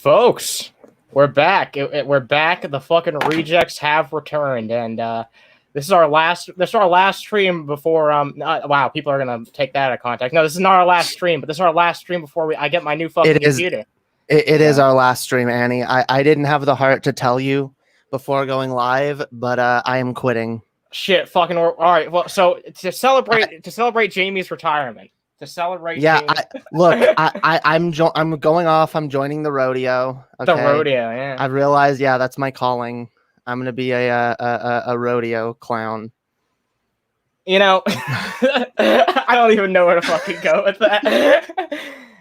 Folks, we're back. We're back. The fucking rejects have returned, and this is our last. This is our last stream before. Wow, people are gonna take that out of context. No, this is not our last stream, but this is our last stream before I get my new fucking computer. It is our last stream, Annie. I didn't have the heart to tell you before going live, but I am quitting. Shit, fucking. All right. Well, so to celebrate Jamie's retirement. To celebrate, yeah. I'm going off. I'm joining the rodeo. Okay? The rodeo, yeah. I realized, yeah, that's my calling. I'm gonna be a rodeo clown. You know, I don't even know where to fucking go with that.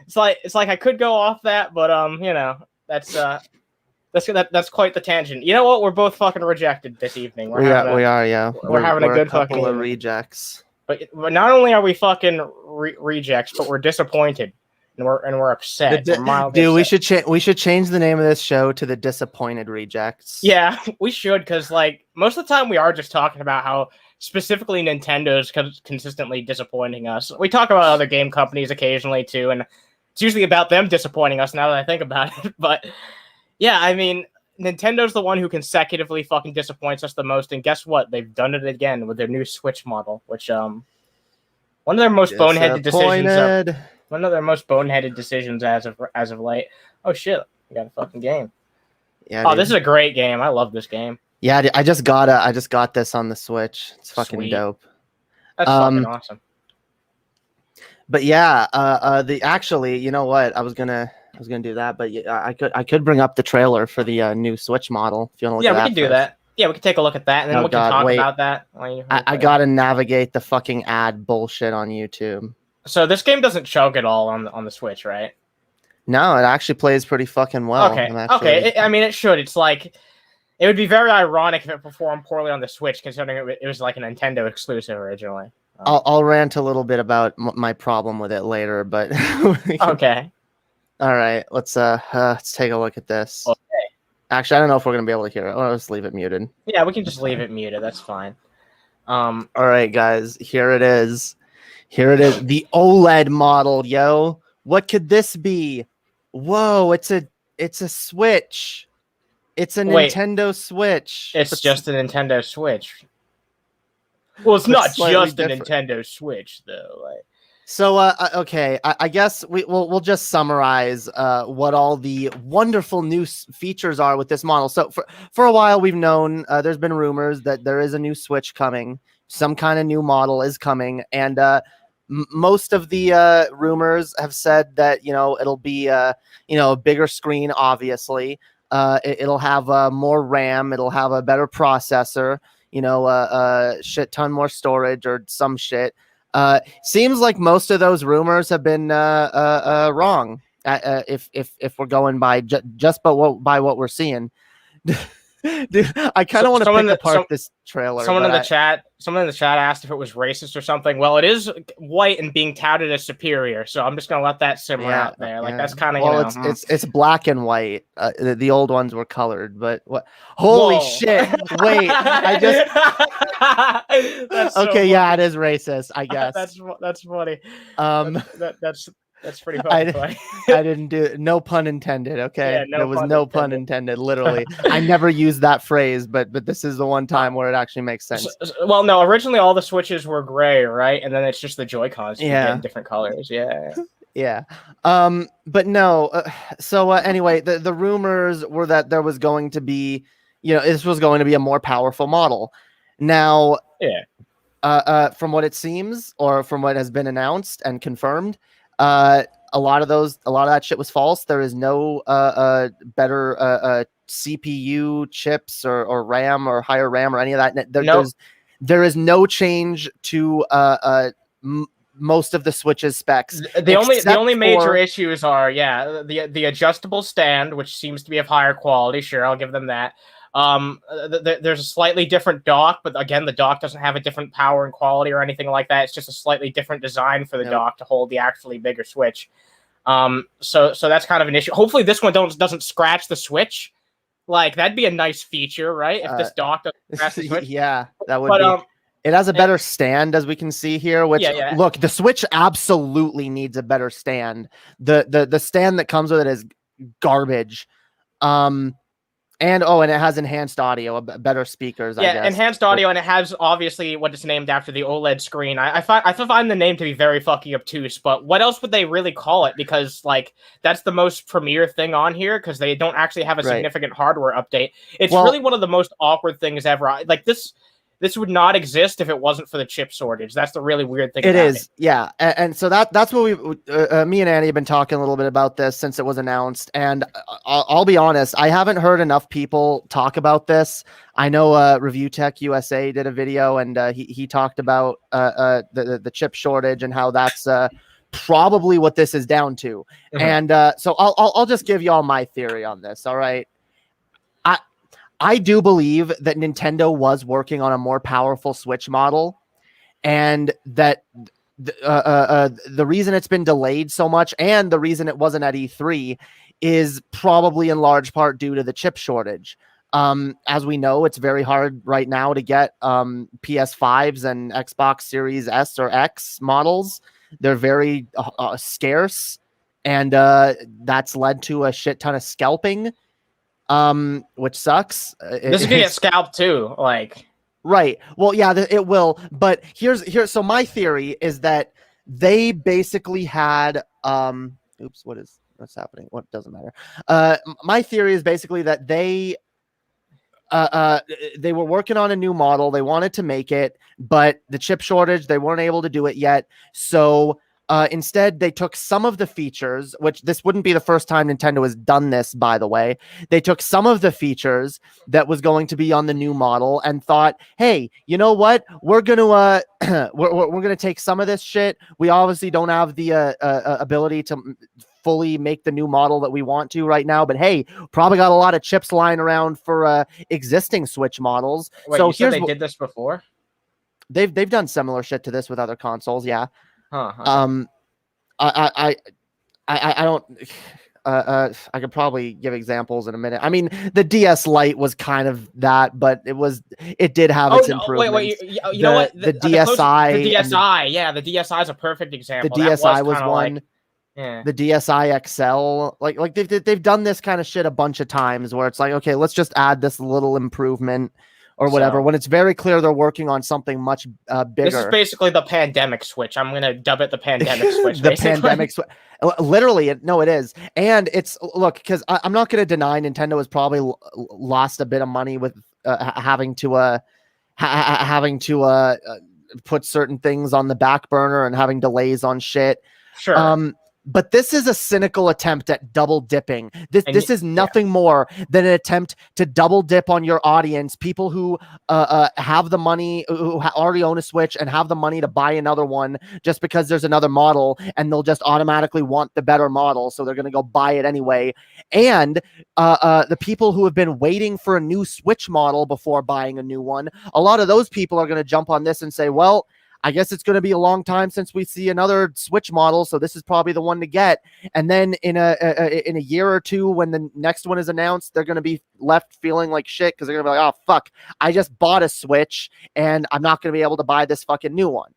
It's like I could go off that, but you know, that's quite the tangent. You know what? We're both fucking rejected this evening. We are. We're having a good fucking couple of rejects. But not only are we fucking rejects, but we're disappointed and we're upset. Dude, upset. we should change the name of this show to the Disappointed Rejects. Yeah, we should, because like most of the time we are just talking about how specifically Nintendo's consistently disappointing us. We talk about other game companies occasionally too, and it's usually about them disappointing us. Now that I think about it, but yeah, I mean, Nintendo's the one who consecutively fucking disappoints us the most, and guess what? They've done it again with their new Switch model, which one of their most boneheaded decisions. One of their most boneheaded decisions as of late. Oh shit, we got a fucking game. Yeah. Oh, dude. This is a great game. I love this game. Yeah, I just got this on the Switch. It's fucking Sweet. Dope. That's fucking awesome. But yeah, actually, you know what? I was gonna do that, but yeah, I could bring up the trailer for the new Switch model if you want to look at that. Yeah, we can do that. Yeah, we can take a look at that, and then we can talk about that. I gotta navigate the fucking ad bullshit on YouTube. So this game doesn't chug at all on the Switch, right? No, it actually plays pretty fucking well. Okay. I mean, it should. It's like it would be very ironic if it performed poorly on the Switch, considering it was like a Nintendo exclusive originally. I'll rant a little bit about my problem with it later, but okay. All right, let's take a look at this. Okay. Actually, I don't know if we're gonna be able to hear it. I'll just leave it muted. Yeah, we can just leave it muted. That's fine. All right, guys, here it is. The OLED model, yo. What could this be? Whoa, it's a Switch. It's a Nintendo Switch. It's just a Nintendo Switch. Well, it's not just a Nintendo Switch, though. Like. So, okay, I guess we'll just summarize what all the wonderful new features are with this model. So, for a while, we've known there's been rumors that there is a new Switch coming. Some kind of new model is coming, and most of the rumors have said that it'll be a bigger screen. Obviously, it'll have more RAM. It'll have a better processor. Shit ton more storage or some shit. Seems like most of those rumors have been wrong. If we're going by just by what we're seeing. Dude, I kind of want to pick apart this trailer. Someone in the chat asked if it was racist or something. Well, it is white and being touted as superior, so I'm just gonna let that simmer out there. Like that's kind of it's black and white. The old ones were colored, but what? Holy shit! Wait, I just that's okay. So yeah, it is racist. I guess that's funny. That's pretty funny. I didn't do it. No pun intended. Okay, yeah, there was no pun intended. Literally, I never used that phrase, but this is the one time where it actually makes sense. Well, no, originally all the Switches were gray, right? And then it's just the Joy-Cons in different colors. Yeah. Yeah. But no. So anyway, the rumors were that there was going to be, this was going to be a more powerful model. Now, from what it seems, or from what has been announced and confirmed, a lot of that shit was false. There is no better CPU chips or RAM or higher RAM or any of that. There is no change to most of the Switch's specs. The only major issues are the adjustable stand, which seems to be of higher quality. Sure, I'll give them that. There's a slightly different dock, but again, the dock doesn't have a different power and quality or anything like that. It's just a slightly different design for the dock to hold the actually bigger Switch. So that's kind of an issue. Hopefully this one doesn't scratch the Switch. Like that'd be a nice feature, right? If this dock doesn't scratch the Switch. Yeah, that would be. It has a better stand, as we can see here, which look, the Switch absolutely needs a better stand. The stand that comes with it is garbage. And it has enhanced audio, better speakers. Yeah, I guess. enhanced audio, and it has obviously what it's named after, the OLED screen. I find the name to be very fucking obtuse, but what else would they really call it? Because like that's the most premier thing on here, because they don't actually have a significant hardware update. It's really one of the most awkward things ever. Like this would not exist if it wasn't for the chip shortage. That's the really weird thing. It is, yeah. And so that's what me and Annie have been talking a little bit about this since it was announced. And I'll be honest, I haven't heard enough people talk about this. I know Review Tech USA did a video, and he talked about the chip shortage and how that's probably what this is down to. Mm-hmm. And so I'll just give y'all my theory on this. All right. I do believe that Nintendo was working on a more powerful Switch model, and that the reason it's been delayed so much and the reason it wasn't at E3 is probably in large part due to the chip shortage. As we know, it's very hard right now to get PS5s and Xbox Series S or X models. They're very scarce, and that's led to a shit ton of scalping. Which sucks. This is gonna get scalped too, like. Right. Well, yeah, it will. But here's so my theory is that they basically had oops, what's happening? What doesn't matter. My theory is basically that they were working on a new model. They wanted to make it, but the chip shortage, they weren't able to do it yet. So instead, they took some of the features, which this wouldn't be the first time Nintendo has done this, by the way. They took some of the features that was going to be on the new model and thought, hey, you know what? We're gonna we're gonna take some of this shit. We obviously don't have the ability to fully make the new model that we want to right now, but hey, probably got a lot of chips lying around for existing Switch models. Wait, so you said they did this before? They've done similar shit to this with other consoles, yeah. Huh. I don't. I could probably give examples in a minute. I mean, the DS Lite was kind of that, but it did have its improvements. Wait, you know what? The DSi, the DSi, the DSi is a perfect example. The DSi was one. Like, yeah. The DSi XL, like they've done this kind of shit a bunch of times, where it's like, okay, let's just add this little improvement or whatever, when it's very clear they're working on something much bigger. This is basically the pandemic Switch. I'm going to dub it the pandemic Switch. The pandemic Switch. Literally, it is. And it's, look, because I'm not going to deny Nintendo has probably lost a bit of money with having to put certain things on the back burner and having delays on shit. Sure. But this is a cynical attempt at double dipping. This is nothing more than an attempt to double dip on your audience, people who have the money, who already own a Switch and have the money to buy another one just because there's another model, and they'll just automatically want the better model, so they're going to go buy it anyway. And the people who have been waiting for a new Switch model before buying a new one, a lot of those people are going to jump on this and say, well, I guess it's going to be a long time since we see another Switch model, so this is probably the one to get. And then in a year or two, when the next one is announced, they're going to be left feeling like shit because they're going to be like, oh, fuck, I just bought a Switch, and I'm not going to be able to buy this fucking new one.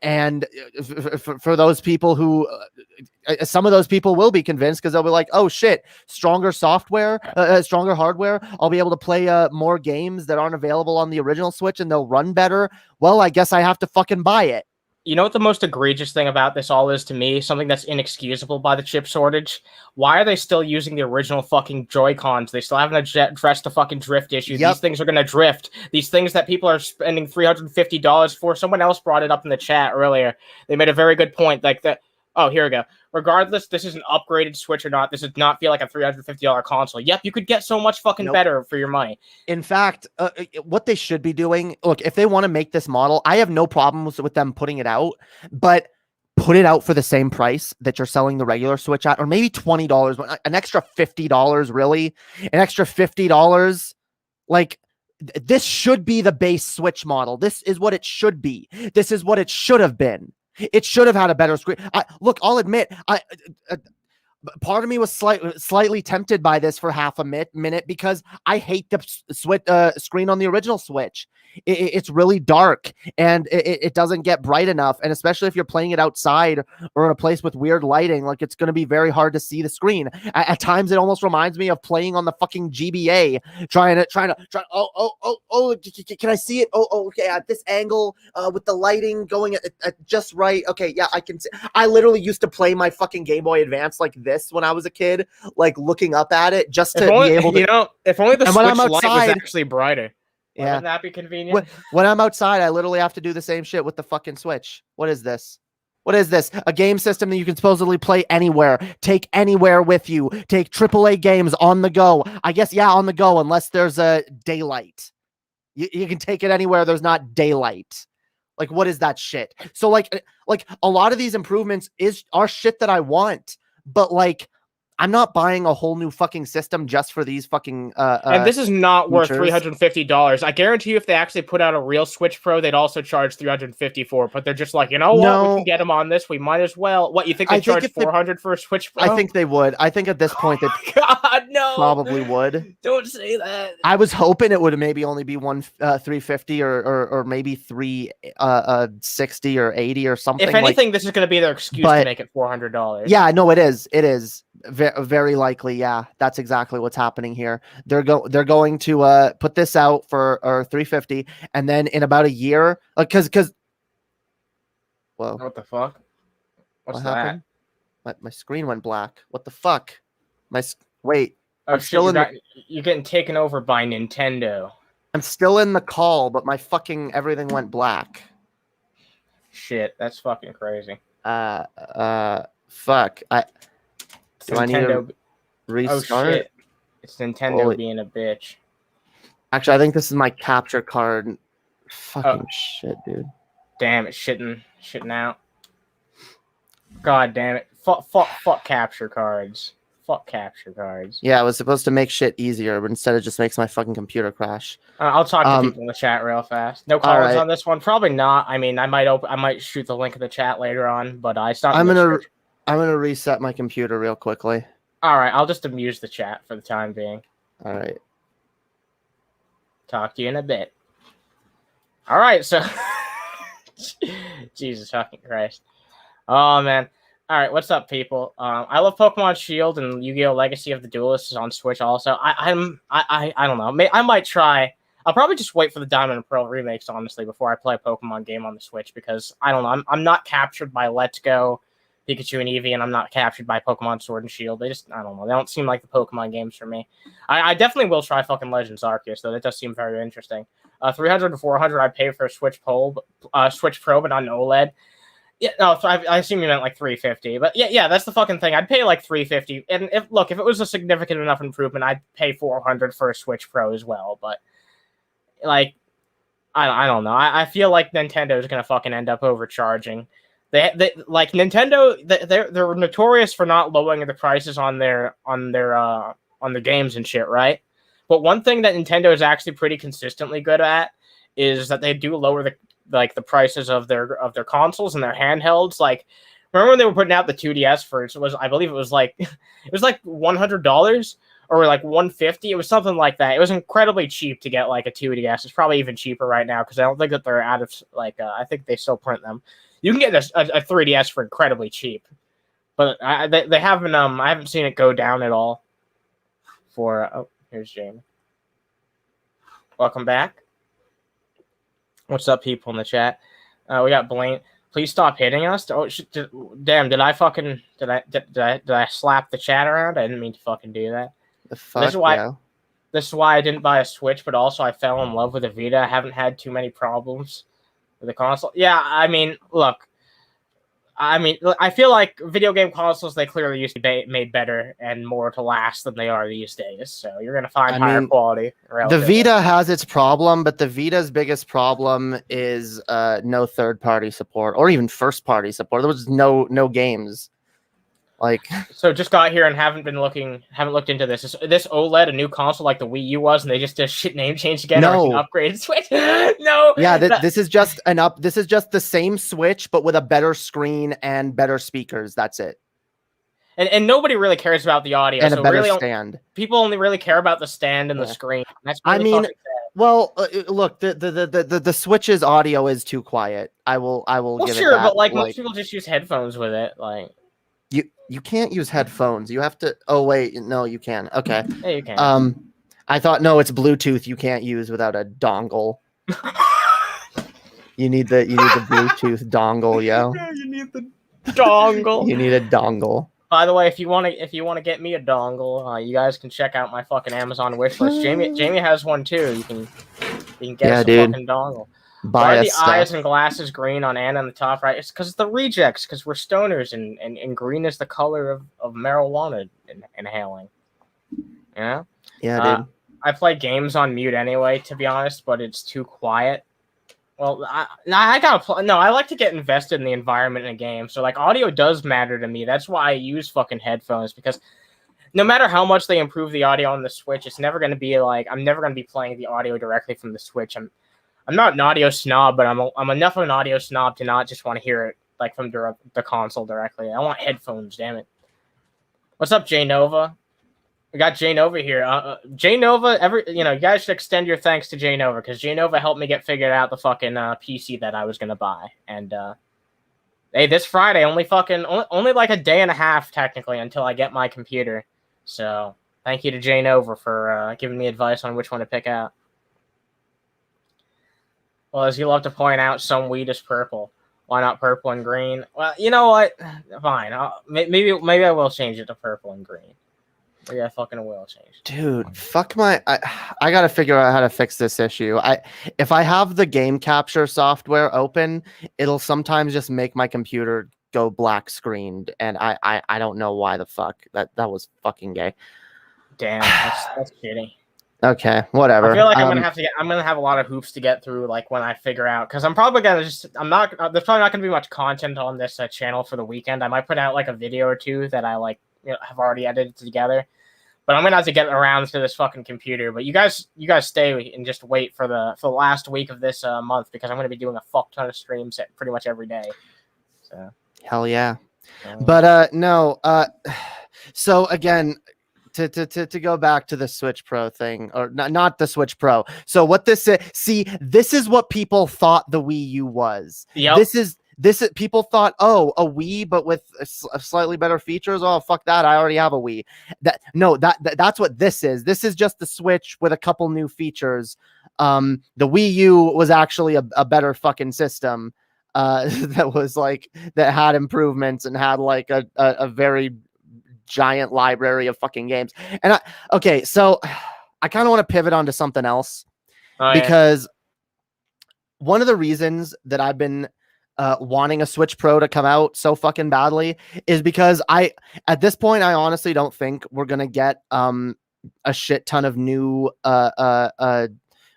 And for those people who, some of those people will be convinced because they'll be like, oh shit, stronger software, stronger hardware. I'll be able to play more games that aren't available on the original Switch, and they'll run better. Well, I guess I have to fucking buy it. You know what the most egregious thing about this all is to me? Something that's inexcusable by the chip shortage? Why are they still using the original fucking Joy-Cons? They still haven't addressed the fucking drift issue. Yep. These things are going to drift. These things that people are spending $350 for. Someone else brought it up in the chat earlier. They made a very good point. Like that. Oh, here we go. Regardless, this is an upgraded Switch or not, this does not feel like a $350 console. Yep, you could get so much fucking better for your money. In fact, what they should be doing, look, if they want to make this model, I have no problems with them putting it out, but put it out for the same price that you're selling the regular Switch at, or maybe $20, an extra $50, really? An extra $50? Like, this should be the base Switch model. This is what it should be. This is what it should have been. It should have had a better screen. Look, I'll admit, part of me was slightly tempted by this for half a minute because I hate the screen on the original Switch. It's really dark and it doesn't get bright enough. And especially if you're playing it outside or in a place with weird lighting, like it's going to be very hard to see the screen. At times, it almost reminds me of playing on the fucking GBA, trying to. Oh, can I see it? Oh, okay. At this angle, with the lighting going at just right. Okay, yeah, I can see. I literally used to play my fucking Game Boy Advance like this when I was a kid, like looking up at it just to be able to. If only the Switch Lite was actually brighter. Yeah. Wouldn't that be convenient? When I'm outside, I literally have to do the same shit with the fucking Switch. What is this? What is this? A game system that you can supposedly play anywhere, take anywhere with you, take AAA games on the go. I guess, yeah, on the go, unless there's a daylight. You can take it anywhere there's not daylight. Like, what is that shit? So, like a lot of these improvements are shit that I want, but like, I'm not buying a whole new fucking system just for these fucking and this is not worth features. $350. I guarantee you if they actually put out a real Switch Pro, they'd also charge $350 for it. But they're just like, you know what? We can get them on this. We might as well. What, you think they charge $400 for a Switch Pro? I think they would. I think at this point they probably would. Don't say that. I was hoping it would maybe only be $350 or maybe $360 or $80 or something. If anything, this is going to be their excuse to make it $400. Yeah, no, it is. It is. Very likely, yeah. That's exactly what's happening here. They're going to put this out for $350, and then in about a year, because whoa, what the fuck? What happened? My screen went black. What the fuck? Wait. Oh shit! You're getting taken over by Nintendo. I'm still in the call, but my fucking everything went black. Shit, that's fucking crazy. Fuck. Do I need to restart? Oh shit! It's Nintendo being a bitch. Actually, I think this is my capture card. Fucking shit, dude. Damn it, shitting out. God damn it. Fuck capture cards. Fuck capture cards. Yeah, it was supposed to make shit easier, but instead it just makes my fucking computer crash. I'll talk to people in the chat real fast. No calls on this one? Probably not. I mean, I might shoot the link in the chat later on, but I'm gonna reset my computer real quickly. All right, I'll just amuse the chat for the time being. All right. Talk to you in a bit. All right, so Jesus fucking Christ. Oh man. All right, what's up, people? I love Pokemon Shield and Yu-Gi-Oh! Legacy of the Duelists is on Switch also. I don't know. I might try. I'll probably just wait for the Diamond and Pearl remakes, honestly, before I play a Pokemon game on the Switch, because I don't know. I'm not captured by Let's Go, Pikachu and Eevee, and I'm not captured by Pokemon Sword and Shield. I don't know. They don't seem like the Pokemon games for me. I definitely will try fucking Legends Arceus, though. That does seem very interesting. $300 to $400 I'd pay for a Switch Pro, but on OLED. Yeah, no, I assume you meant like $350, but yeah, that's the fucking thing. I'd pay like $350, and if it was a significant enough improvement, I'd pay $400 for a Switch Pro as well. But like, I don't know. I feel like Nintendo is gonna fucking end up overcharging. They like Nintendo. They're notorious for not lowering the prices on their games and shit, right? But one thing that Nintendo is actually pretty consistently good at is that they do lower the prices of their consoles and their handhelds. Like, remember when they were putting out the 2DS for I believe it was like $100 or like $150. It was something like that. It was incredibly cheap to get like a 2DS. It's probably even cheaper right now because I don't think that they're out of I think they still print them. You can get a 3DS for incredibly cheap, but they haven't. I haven't seen it go down at all. Here's Jamie. Welcome back. What's up, people in the chat? We got Blaine. Please stop hitting us. Oh, damn! Did I slap the chat around? I didn't mean to fucking do that. The fuck, this is why I didn't buy a Switch, but also I fell in love with a Vita. I haven't had too many problems with the console. Yeah, I mean, look. I feel like video game consoles, they clearly used to be made better and more to last than they are these days. So you're going to find higher quality. The Vita has its problem, but the Vita's biggest problem is no third-party support or even first-party support. There was no games. So just got here and haven't looked into this. Is this OLED a new console like the Wii U was, and they just did a shit name change again? No, or upgraded Switch. No. Yeah, this is just This is just the same Switch, but with a better screen and better speakers. That's it. And nobody really cares about the audio. And so a better really, stand. people only really care about the stand and the screen. That's really I mean, fucking sad. well, look, the Switch's audio is too quiet. I will Well, give sure, it that. but like most people just use headphones with it. Like you can't use headphones. You have to. Oh wait, no, you can. Okay. yeah, you can. I thought no, it's Bluetooth. You can't use without a dongle. You need the Bluetooth dongle, yo. Yeah, you need the dongle. You need a dongle. By the way, if you want to get me a dongle, you guys can check out my fucking Amazon wishlist. Jamie has one too. You can get us a fucking dongle. Why are the eyes and glasses green on Anna on the top right? It's because the rejects, because we're stoners, and green is the color of marijuana inhaling. Yeah? Yeah, dude. I play games on mute anyway, to be honest, but it's too quiet. Well, I gotta play. No, I like to get invested in the environment in a game. So, like, audio does matter to me. That's why I use fucking headphones, because no matter how much they improve the audio on the Switch, it's never gonna be like I'm never gonna be playing the audio directly from the Switch. I'm not an audio snob, but I'm enough of an audio snob to not just want to hear it like from the console directly. I want headphones. Damn it. What's up, J Nova? We got J Nova here. J Nova, you guys should extend your thanks to J Nova, because J Nova helped me get figured out the fucking PC that I was gonna buy. And hey, this Friday, only like a day and a half technically until I get my computer. So thank you to J Nova for giving me advice on which one to pick out. Well, as you love to point out, some weed is purple. Why not purple and green? Well, you know what? Fine. Maybe I will change it to purple and green. Maybe I fucking will change. Dude, fuck my. I gotta figure out how to fix this issue. If I have the game capture software open, it'll sometimes just make my computer go black screened, and I don't know why the fuck that was fucking gay. Damn, that's shitty. Okay, whatever. I feel like I'm gonna have a lot of hoops to get through, like when I figure out, because I'm probably gonna there's probably not gonna be much content on this channel for the weekend. I might put out like a video or two that I like have already edited together, but I'm gonna have to get around to this fucking computer. But you guys stay and just wait for the last week of this month, because I'm gonna be doing a fuck ton of streams pretty much every day. So hell yeah, but no, so again. To go back to the Switch Pro thing, or not the Switch Pro. So what this is, see, this is what people thought the Wii U was. Yep. This is people thought, oh, a Wii, but with slightly better features. Oh, fuck that. I already have a Wii. That's what this is. This is just the Switch with a couple new features. The Wii U was actually a better fucking system. That had improvements and had like a very giant library of fucking games. And so I kind of want to pivot onto something else, because one of the reasons that I've been wanting a Switch Pro to come out so fucking badly is because at this point I honestly don't think we're gonna get a shit ton of new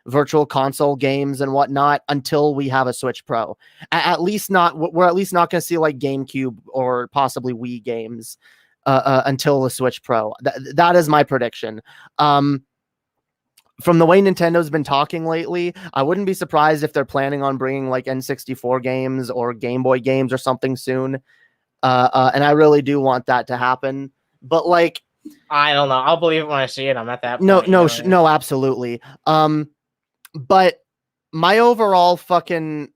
virtual console games and whatnot until we have a Switch Pro. We're at least not gonna see like GameCube or possibly Wii games until the Switch Pro. That is my prediction. From the way Nintendo's been talking lately, I wouldn't be surprised if they're planning on bringing like N64 games or Game Boy games or something soon. And I really do want that to happen. But like, I don't know. I'll believe it when I see it. I'm at that point. No, absolutely. But my overall fucking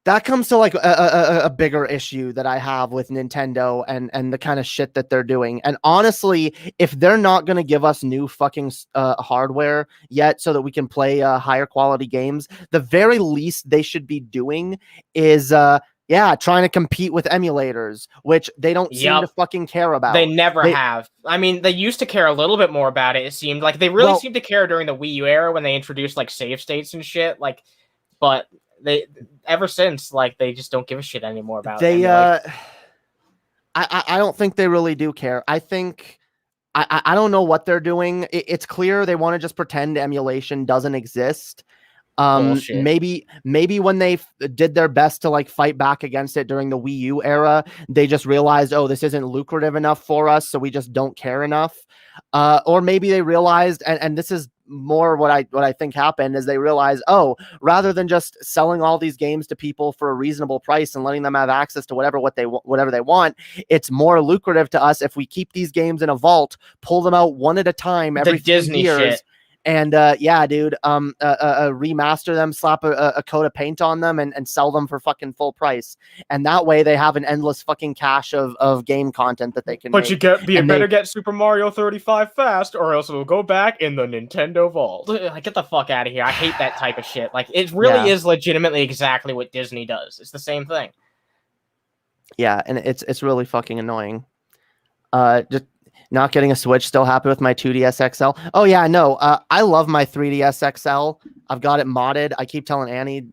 that comes to like a bigger issue that I have with Nintendo and the kind of shit that they're doing. And honestly, if they're not going to give us new fucking hardware yet so that we can play higher quality games, the very least they should be doing is trying to compete with emulators, which they don't seem to fucking care about. They never have. I mean, they used to care a little bit more about it. It seemed like they really seemed to care during the Wii U era when they introduced like save states and shit. Like, but they ever since, like, they just don't give a shit anymore about it. I don't think they really do care. I think I don't know what they're doing. It's clear they want to just pretend emulation doesn't exist. Maybe when they did their best to like fight back against it during the Wii U era, they just realized, oh, this isn't lucrative enough for us, so we just don't care enough. Or maybe they realized, and this is more what I think happened is they realized, oh, rather than just selling all these games to people for a reasonable price and letting them have access to whatever they want, it's more lucrative to us if we keep these games in a vault, pull them out one at a time every few Disney years. shit. And yeah, dude, remaster them, slap a coat of paint on them, and sell them for fucking full price. And that way, they have an endless fucking cache of game content that they can. But make. you better get Super Mario 35 fast, or else it'll go back in the Nintendo vault. Like, get the fuck out of here! I hate that type of shit. Like, it really is legitimately exactly what Disney does. It's the same thing. Yeah, and it's really fucking annoying. Just. Not getting a Switch, still happy with my 2DS XL. Oh, yeah, no, I love my 3DS XL. I've got it modded. I keep telling Annie,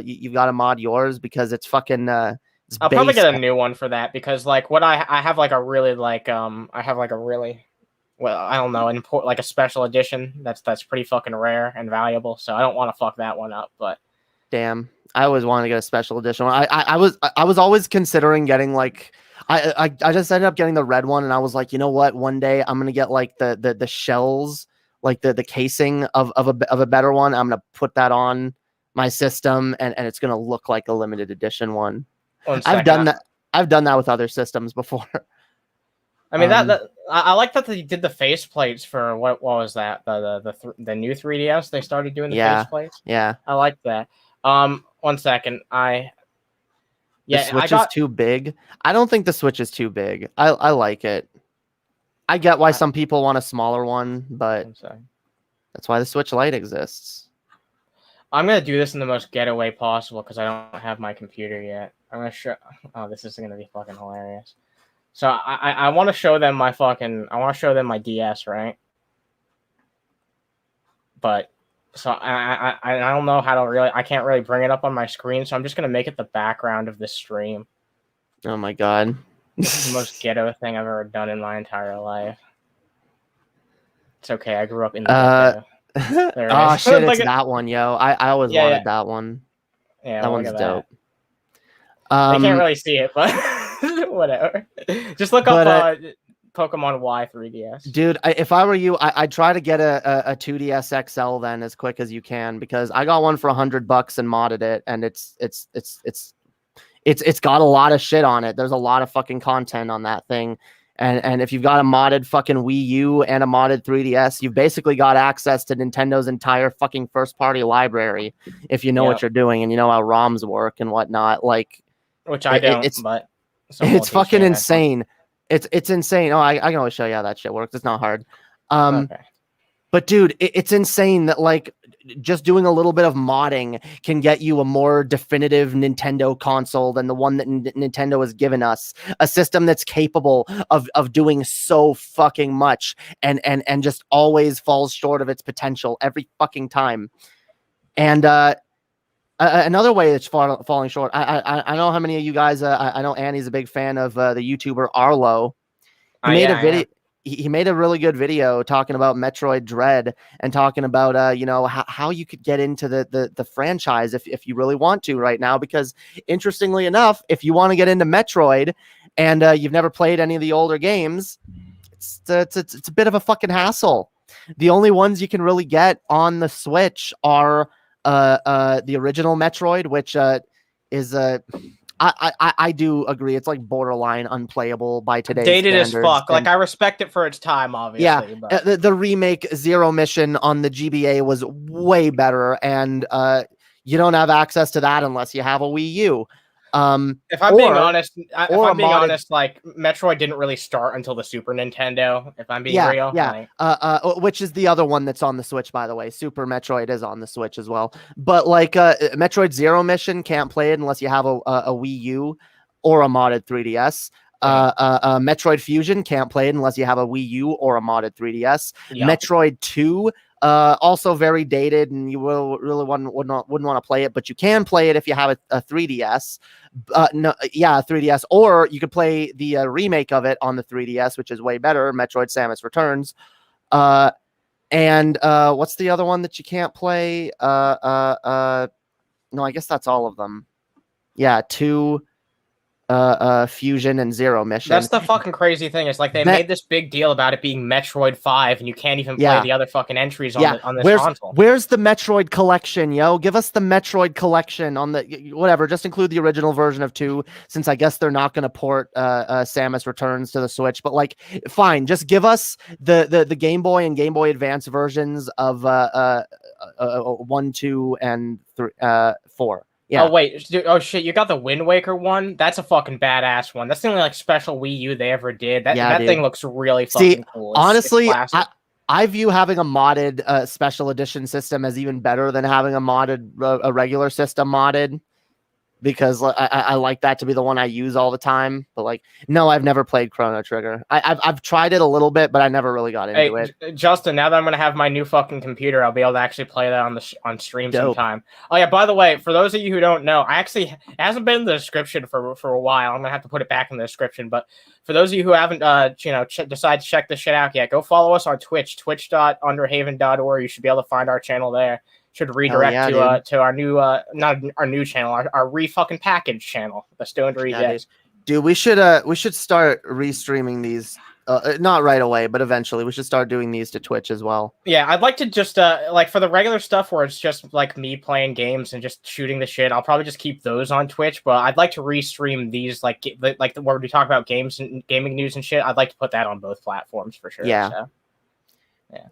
you've got to mod yours because it's fucking... it's I'll probably get a new one for that because, like, what I have, like, a really, like, well, I don't know, like a special edition that's pretty fucking rare and valuable, so I don't want to fuck that one up, but... Damn, I always wanted to get a special edition. I was always considering getting, like... I just ended up getting the red one, and I was like, you know what? One day I'm gonna get like the shells, like the casing of a better one. I'm gonna put that on my system, and it's gonna look like a limited edition one. I've done that with other systems before. I mean I like that they did the faceplates for what was that the new 3DS they started doing the faceplates. Yeah, I like that. 1 second, the Switch is too big. I don't think the Switch is too big. I like it. I get why some people want a smaller one, but that's why the Switch Lite exists. I'm going to do this in the most getaway possible because I don't have my computer yet. I'm going to show... Oh, this is going to be fucking hilarious. So I want to show them my fucking... I want to show them my DS, right? But... So I don't know how to really... I can't really bring it up on my screen, so I'm just going to make it the background of this stream. Oh my god. This is the most ghetto thing I've ever done in my entire life. It's okay, I grew up in the ghetto. Oh shit, it's that one, yo. I always wanted that one. Yeah, that one's dope. I can't really see it, but whatever. Just look up Pokemon Y 3DS. Dude, if I were you, I'd try to get a 2DS XL then as quick as you can, because I got one for $100 and modded it, and it's got a lot of shit on it. There's a lot of fucking content on that thing. And if you've got a modded fucking Wii U and a modded 3DS, you've basically got access to Nintendo's entire fucking first party library if you know what you're doing and you know how ROMs work and whatnot. Like, which I don't, but it's fucking insane. It's insane. Oh, I can always show you how that shit works. It's not hard. Okay. But dude, it's insane that like just doing a little bit of modding can get you a more definitive Nintendo console than the one that Nintendo has given us. A system that's capable of doing so fucking much and just always falls short of its potential every fucking time. And another way it's falling short. I know how many of you guys. I know Annie's a big fan of the YouTuber Arlo. He made a video. He made a really good video talking about Metroid Dread and talking about you know, how you could get into the franchise if you really want to right now, because interestingly enough, if you want to get into Metroid and you've never played any of the older games, it's a bit of a fucking hassle. The only ones you can really get on the Switch are the original Metroid, which is I do agree. It's like borderline unplayable by today's dated standards. as fuck. Like, I respect it for its time, obviously. Yeah, but... the remake Zero Mission on the GBA was way better, and you don't have access to that unless you have a Wii U. If I'm being honest, like, Metroid didn't really start until the Super Nintendo. If I'm being real, which is the other one that's on the Switch, by the way. Super Metroid is on the Switch as well. But like, Metroid Zero Mission can't play it unless you have a Wii U or a modded 3DS. Metroid Fusion can't play it unless you have a Wii U or a modded 3DS. Yep. Metroid 2. Also very dated, and you really wouldn't want to play it, but you can play it if you have a 3DS. A 3DS, or you could play the remake of it on the 3DS, which is way better, Metroid Samus Returns. And what's the other one that you can't play? No, I guess that's all of them. Yeah, 2. Fusion and Zero mission. That's the fucking crazy thing. It's like they made this big deal about it being Metroid 5, and you can't even play the other fucking entries on this console. Where's the Metroid collection, yo? Give us the Metroid collection on the whatever. Just include the original version of 2, since I guess they're not going to port Samus Returns to the Switch. But like, fine, just give us the Game Boy and Game Boy Advance versions of 1, 2, and 3, 4. Yeah. Oh wait, oh shit, you got the Wind Waker one? That's a fucking badass one. That's the only like special Wii U they ever did. That thing looks really fucking cool. Honestly, I view having a modded special edition system as even better than having a regular system modded, because I like that to be the one I use all the time. But like, no, I've never played Chrono Trigger. I've tried it a little bit, but I never really got into it. Justin, now that I'm gonna have my new fucking computer, I'll be able to actually play that on stream sometime. Oh yeah, by the way, for those of you who don't know, it hasn't been in the description for a while. I'm gonna have to put it back in the description. But for those of you who haven't decided to check this shit out yet, go follow us on Twitch, twitch.underhaven.org. You should be able to find our channel there. Should redirect to our new not our new channel, our re-fucking package channel, the Stoned Rejects. Dude, we should start restreaming these. Not right away, but eventually we should start doing these to Twitch as well. Yeah, I'd like to just like for the regular stuff where it's just like me playing games and just shooting the shit, I'll probably just keep those on Twitch. But I'd like to restream these like where we talk about games and gaming news and shit. I'd like to put that on both platforms for sure. Yeah. So, yeah.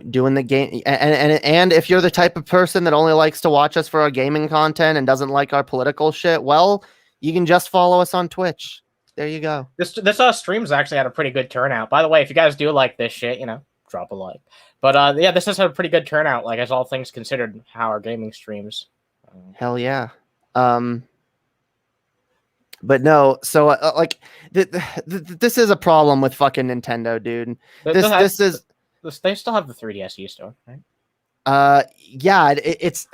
Doing the game, and if you're the type of person that only likes to watch us for our gaming content and doesn't like our political shit, well, you can just follow us on Twitch. There you go. This stream's actually had a pretty good turnout. By the way, if you guys do like this shit, drop a like. But yeah, this has had a pretty good turnout. Like, as all things considered, how our gaming streams. Hell yeah. But no, so like this is a problem with fucking Nintendo, dude. They still have the 3DS store, right? Yeah, it's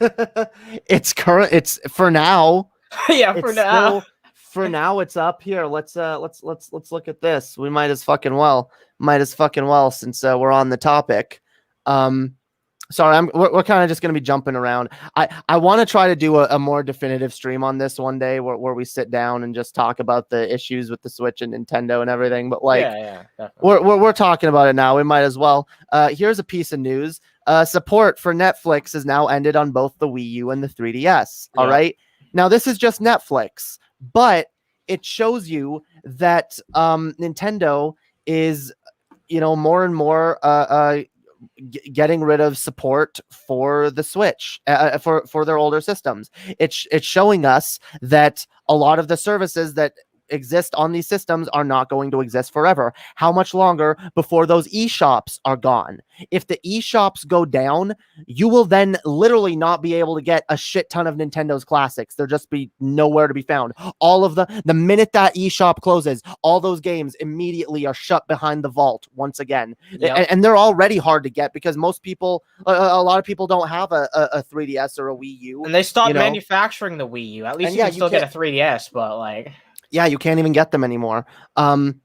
it's current. It's for now. Yeah, for now. For now, it's up here. Let's look at this. We might as fucking well, since we're on the topic. Sorry, we're kind of just gonna be jumping around. I want to try to do a more definitive stream on this one day where we sit down and just talk about the issues with the Switch and Nintendo and everything. But like, we're talking about it now. We might as well. Here's a piece of news. Support for Netflix has now ended on both the Wii U and the 3DS. All right. Now this is just Netflix, but it shows you that Nintendo is, more and more getting rid of support for the Switch for their older systems. It's showing us that a lot of the services that exist on these systems are not going to exist forever. How much longer before those eShops are gone? If the eShops go down, you will then literally not be able to get a shit ton of Nintendo's classics. There'll just be nowhere to be found. All of the minute that eShop closes, all those games immediately are shut behind the vault once again. Yep. And they're already hard to get because most people, a lot of people don't have a 3DS or a Wii U. And they stopped manufacturing the Wii U. At least you can still get a 3DS, but like... Yeah, you can't even get them anymore. And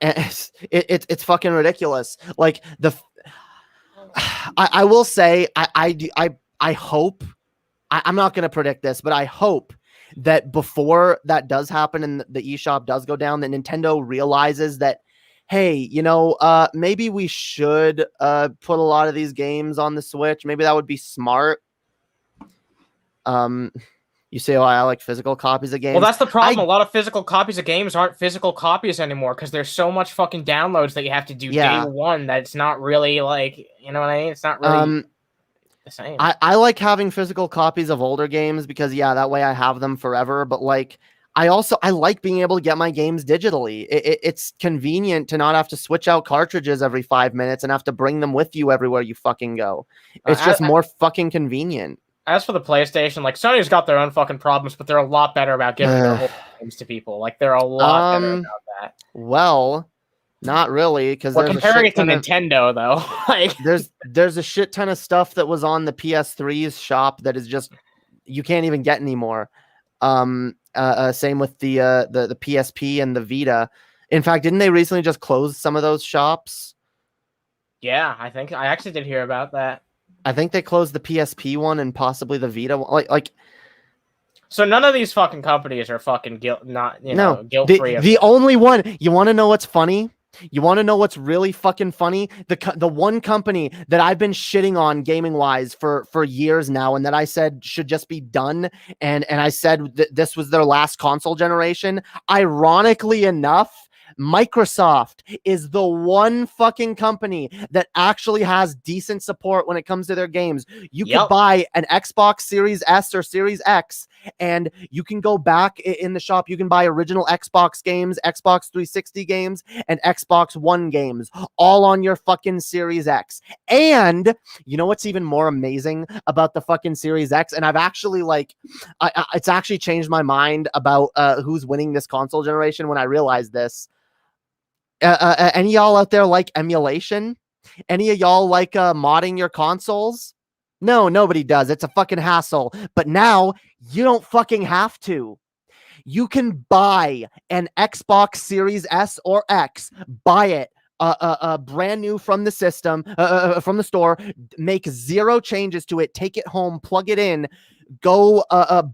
it's fucking ridiculous. Like I will say I hope I'm not going to predict this, but I hope that before that does happen and the eShop does go down, that Nintendo realizes that, hey, maybe we should put a lot of these games on the Switch. Maybe that would be smart. You say, oh, I like physical copies of games. Well, that's the problem. A lot of physical copies of games aren't physical copies anymore because there's so much fucking downloads that you have to do day one that it's not really like, you know what I mean? It's not really the same. I like having physical copies of older games because, that way I have them forever. But like, I like being able to get my games digitally. It's convenient to not have to switch out cartridges every 5 minutes and have to bring them with you everywhere you fucking go. It's just more fucking convenient. As for the PlayStation, like Sony's got their own fucking problems, but they're a lot better about giving their whole games to people. Like they're a lot better about that. Well, not really, because comparing it to Nintendo, though, like there's a shit ton of stuff that was on the PS3's shop that is just you can't even get anymore. Same with the PSP and the Vita. In fact, didn't they recently just close some of those shops? Yeah, I think I actually did hear about that. I think they closed the PSP one and possibly the Vita one. Like So none of these fucking companies are fucking guilt free. The only one, you want to know what's funny? You want to know what's really fucking funny? The one company that I've been shitting on gaming wise for years now, and that I said should just be done, and I said that this was their last console generation. Ironically enough, Microsoft is the one fucking company that actually has decent support when it comes to their games. You could buy an Xbox Series S or Series X, and you can go back in the shop. You can buy original Xbox games, Xbox 360 games, and Xbox One games, all on your fucking Series X. And you know what's even more amazing about the fucking Series X? And I've actually it's actually changed my mind about who's winning this console generation when I realized this. Any y'all out there like emulation? Any of y'all like modding your consoles? No, nobody does. It's a fucking hassle. But now you don't fucking have to. You can buy an Xbox Series S or X, buy it brand new from the system, from the store, make zero changes to it, take it home, plug it in, go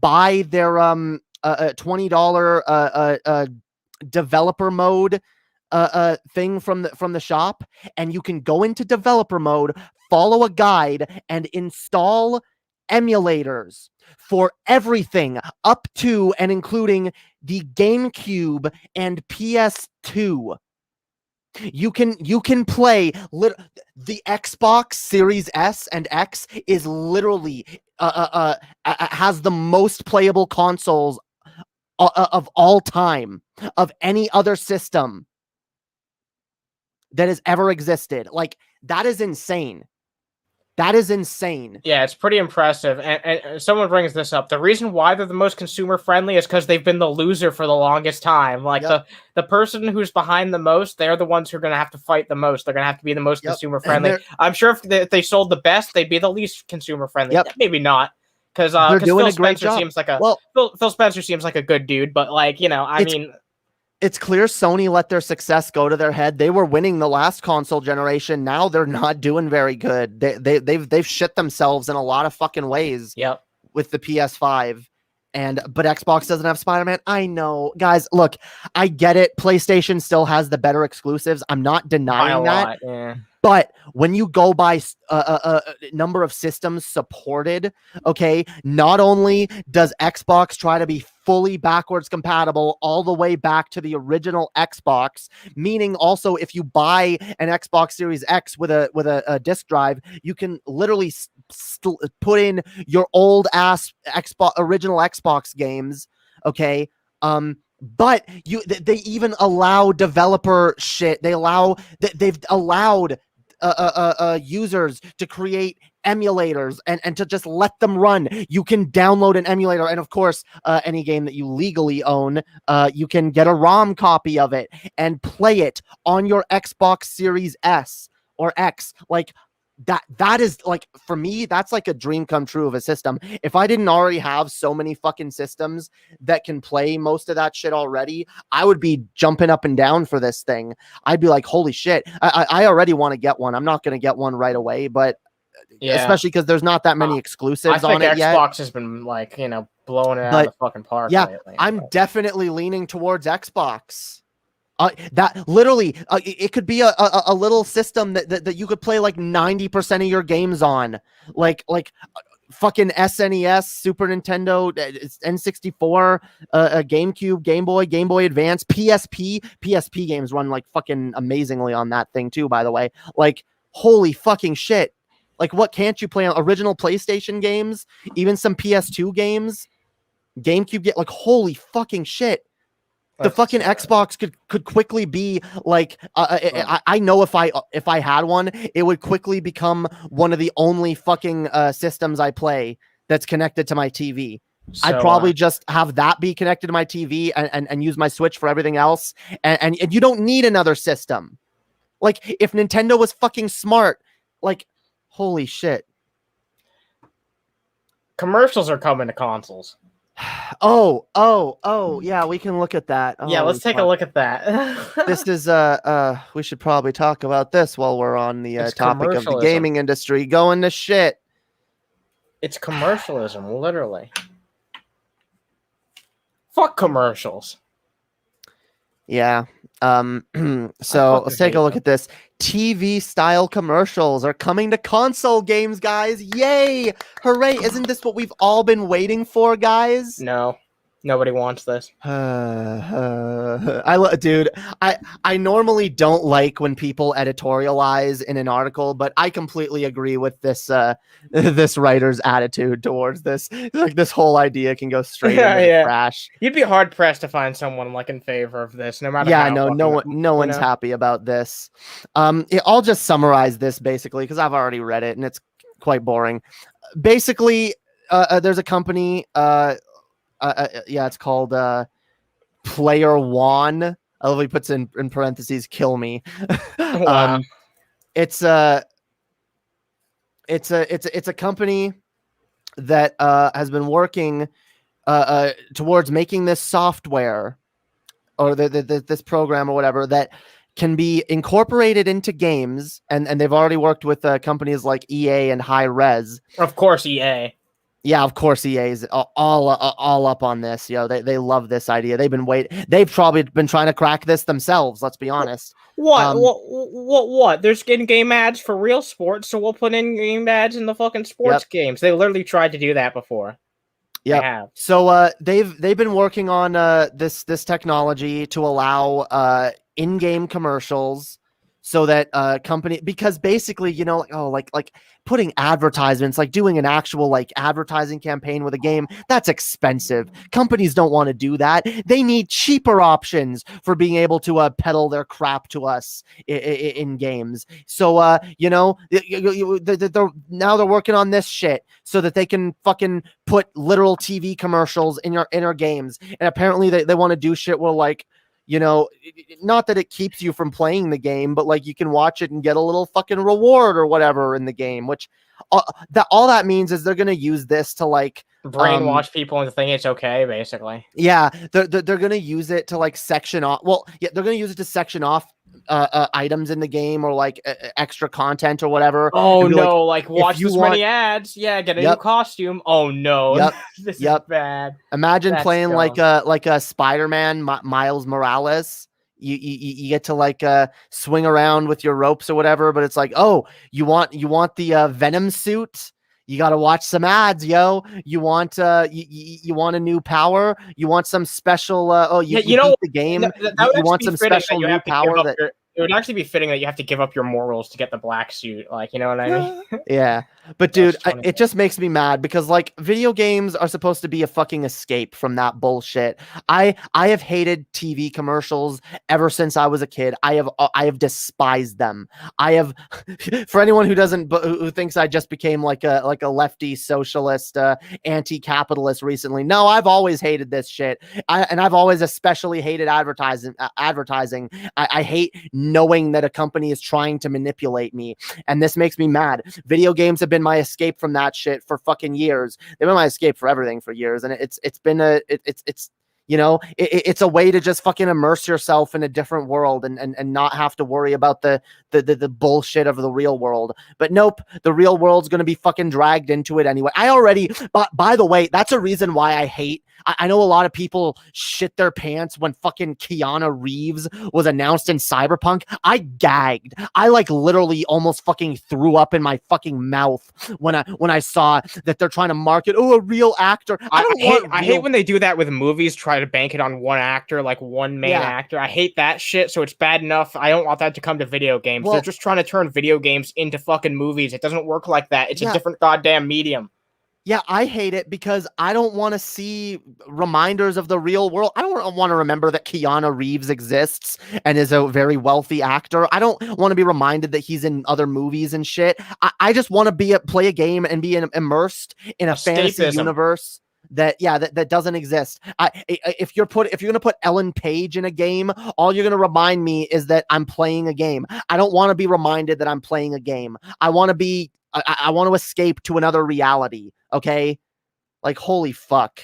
buy their $20 developer mode thing from the shop, and you can go into developer mode, follow a guide, and install emulators for everything up to and including the GameCube and PS2. You can play the Xbox Series S and X is literally has the most playable consoles of all time of any other system that has ever existed. Like, that is insane. That is insane. Yeah, it's pretty impressive. And someone brings this up. The reason why they're the most consumer friendly is because they've been the loser for the longest time. Like, the person who's behind the most, they're the ones who are going to have to fight the most. They're going to have to be the most consumer friendly. I'm sure if they sold the best, they'd be the least consumer friendly. Maybe not. Because Phil Spencer seems like Phil Spencer seems like a good dude, but it's clear Sony let their success go to their head. They were winning the last console generation. Now they're not doing very good. They've shit themselves in a lot of fucking ways. With the PS5. But Xbox doesn't have Spider-Man. I know, guys. Look, I get it. PlayStation still has the better exclusives. I'm not denying that. But when you go by a number of systems supported, okay, not only does Xbox try to be fully backwards compatible all the way back to the original Xbox, meaning also if you buy an Xbox Series X with a disc drive, you can literally put in your old ass original Xbox games, okay? But they even allow developer shit. They've allowed users to create emulators and to just let them run. You can download an emulator, and of course, any game that you legally own, you can get a ROM copy of it and play it on your Xbox Series S or X. Like, that is, like, for me, that's like a dream come true of a system. If I didn't already have so many fucking systems that can play most of that shit already, I would be jumping up and down for this thing. I'd be like, holy shit, I already want to get one. I'm not going to get one right away, but especially because there's not that many exclusives on it yet. Xbox has been blowing it out of the fucking park lately. I'm definitely leaning towards Xbox. That literally, it could be a little system that you could play like 90% of your games on, like fucking SNES, Super Nintendo, N64, GameCube, Game Boy Advance, PSP games run like fucking amazingly on that thing too. By the way, like, holy fucking shit! Like, what can't you play on original PlayStation games? Even some PS2 games, GameCube, like, holy fucking shit! The fucking Xbox could quickly be like, I know if I had one, it would quickly become one of the only fucking systems I play that's connected to my TV. So, I'd probably just have that be connected to my TV and use my Switch for everything else. And you don't need another system. Like, if Nintendo was fucking smart, like, holy shit. Commercials are coming to consoles. Oh, yeah, we can look at that. Yeah, let's take a look at that. This is we should probably talk about this while we're on the topic of the gaming industry going to shit. It's commercialism, literally. Fuck commercials. Yeah. So fucking let's take hate a look them. at this. TV style commercials are coming to console games, guys. Yay! Hooray! Isn't this what we've all been waiting for, guys? No, nobody wants this. Dude, I normally don't like when people editorialize in an article, but I completely agree with this this writer's attitude towards this. Like this whole idea can go straight into the trash. You'd be hard pressed to find someone like in favor of this, no matter Yeah, how. no one's happy about this. I'll just summarize this basically because I've already read it and it's quite boring. Basically, there's a company. It's called Player One. I love he puts in parentheses, kill me. Wow. It's a company that has been working towards making this software or this program or whatever that can be incorporated into games, and they've already worked with companies like EA and High Res. Of course, EA. Yeah, of course, EA is all up on this. You know, they love this idea. They've probably been trying to crack this themselves. Let's be honest. What? There's in-game ads for real sports, so we'll put in-game ads in the fucking sports games. They literally tried to do that before. Yeah. So they've been working on this technology to allow in-game commercials so that company, because basically, you know, like putting advertisements, like doing an actual like advertising campaign with a game, that's expensive. Companies don't want to do that. They need cheaper options for being able to peddle their crap to us in games. So you know, now they're working on this shit so that they can fucking put literal TV commercials in your games. And apparently they want to do shit where, like, you know, not that it keeps you from playing the game, but like you can watch it and get a little fucking reward or whatever in the game, which all that means is they're going to use this to like brainwash people into thinking it's okay, basically. Yeah, they're going to use it to like section off. Well, yeah, they're going to use it to section off items in the game or like extra content or whatever. Oh no, like watch this many ads. Yeah, get a new costume. Oh no, this is bad. Imagine playing dumb. like a Spider-Man Miles Morales. You get to like swing around with your ropes or whatever, but it's like, oh, you want the Venom suit? You got to watch some ads, yo. You want you want a new power? You want some special you beat the game. You want some special new power it would actually be fitting that you have to give up your morals to get the black suit, like, you know what I mean? Yeah. But dude, it just makes me mad because like video games are supposed to be a fucking escape from that bullshit. I have hated TV commercials ever since I was a kid. I have despised them. I have for anyone who thinks I just became like a lefty socialist anti-capitalist recently. No, I've always hated this shit. I've always especially hated advertising. I hate knowing that a company is trying to manipulate me, and this makes me mad. Video games have been my escape from that shit for fucking years. They've been my escape for everything for years, and it's you know, it's a way to just fucking immerse yourself in a different world and not have to worry about the bullshit of the real world. But nope, the real world's going to be fucking dragged into it anyway. By the way, that's a reason why I hate. I know a lot of people shit their pants when fucking Keanu Reeves was announced in Cyberpunk. I gagged. I like literally almost fucking threw up in my fucking mouth when I saw that they're trying to market a real actor. I hate when they do that with movies, try to bank it on one actor, like one main actor. I hate that shit, so it's bad enough. I don't want that to come to video games. They're just trying to turn video games into fucking movies. It doesn't work like that. It's a different goddamn medium. Yeah, I hate it because I don't want to see reminders of the real world. I don't want to remember that Keanu Reeves exists and is a very wealthy actor. I don't want to be reminded that he's in other movies and shit. I just want to play a game and be immersed in a fantasy universe that doesn't exist. If you're going to put Ellen Page in a game, all you're going to remind me is that I'm playing a game. I don't want to be reminded that I'm playing a game. I want to escape to another reality. Okay, like holy fuck.